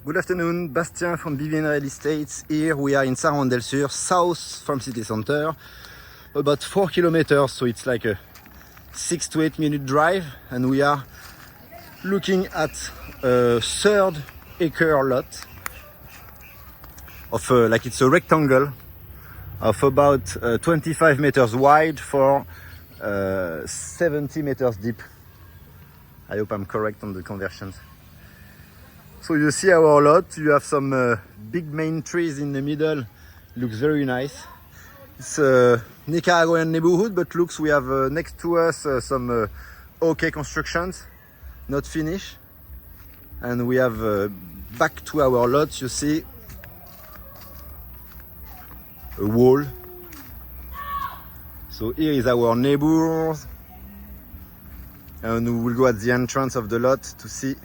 Good afternoon, Bastien from BVN Real Estate. Here we are in San Juan del Sur, south from city center, about 4 kilometers, so it's like a 6 to 8 minute drive, and we are looking at a 3-acre lot of like it's a rectangle of about 25 meters wide for 70 meters deep. I hope I'm correct on the conversions. So you see our lot, you have some big main trees in the middle, looks very nice. It's a Nicaraguan neighborhood, but looks we have next to us some okay constructions, not finished. And we have back to our lot, you see a wall. So here is our neighbors, and we will go at the entrance of the lot to see.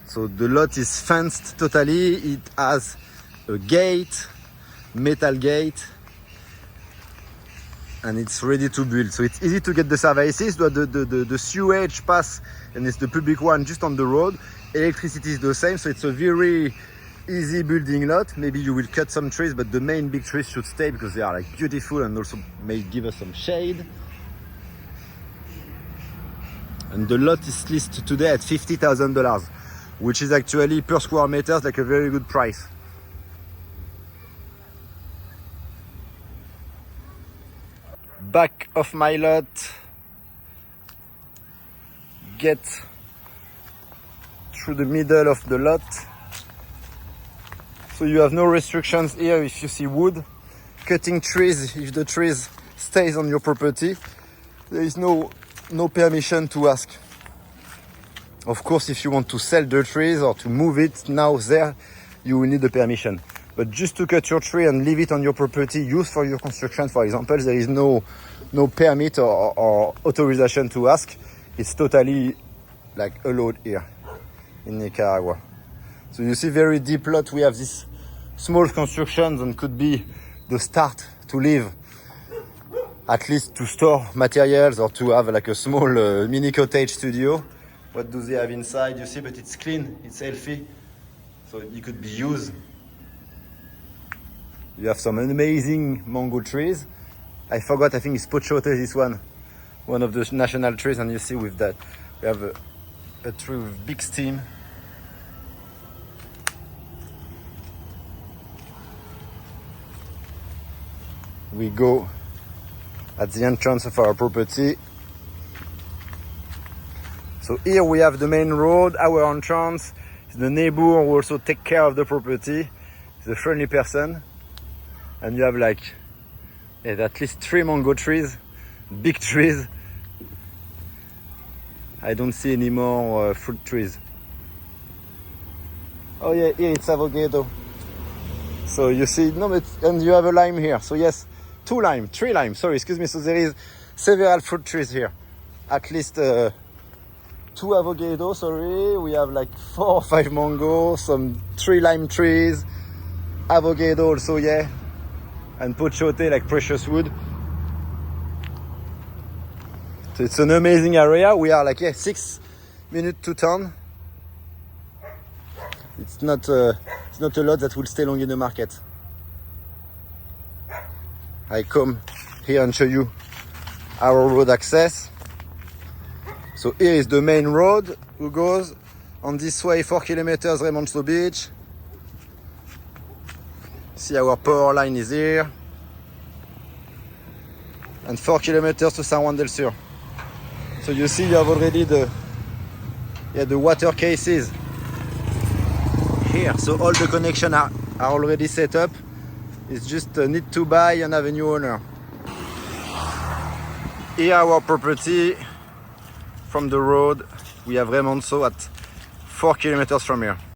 So the lot is fenced totally. It has a gate, metal gate, and it's ready to build. So it's easy to get the services. The sewage pass, and it's the public one just on the road. Electricity is the same, so it's a very easy building lot. Maybe you will cut some trees, but the main big trees should stay because they are like beautiful and also may give us some shade. And the lot is listed today at $50,000. Which is actually per square meter like a very good price. Back of my lot, get through the middle of the lot. So you have no restrictions here if you see wood. Cutting trees, if the trees stays on your property, there is no permission to ask. Of course, if you want to sell the trees or to move it now there, you will need the permission. But just to cut your tree and leave it on your property, used for your construction, for example, there is no permit or authorization to ask. It's totally like allowed here in Nicaragua. So you see very deep lot. We have these small constructions and could be the start to live, at least to store materials or to have like a small mini cottage studio. What do they have inside? You see, but it's clean, it's healthy, so it could be used. You have some amazing mango trees. I forgot, I think it's Pochote, this one of the national trees, and you see with that, we have a tree with big stem. We go at the entrance of our property. So here we have the main road, our entrance. The neighbor who also take care of the property. He's a friendly person. And you have like at least 3 mango trees, big trees. I don't see any more fruit trees. Oh yeah, here it's avocado. So you see, no, but, and you have a lime here. So yes, 3 lime, sorry, excuse me. So there is several fruit trees here. At least 2 avocado, sorry, we have like 4 or 5 mango, some 3 lime trees, avocado also, yeah, and pochote, like precious wood. So it's an amazing area. We are like 6 minutes to town. It's not a lot that will stay long in the market. I come here and show you our road access. So here is the main road who goes on this way 4 kilometers Remanso beach. See our power line is here. And 4 kilometers to San Juan del Sur. So you see you have already the water cases here. So all the connections are already set up. It's just need to buy and have a new owner. Here our property. From the road, we have Remanso at 4 kilometers from here.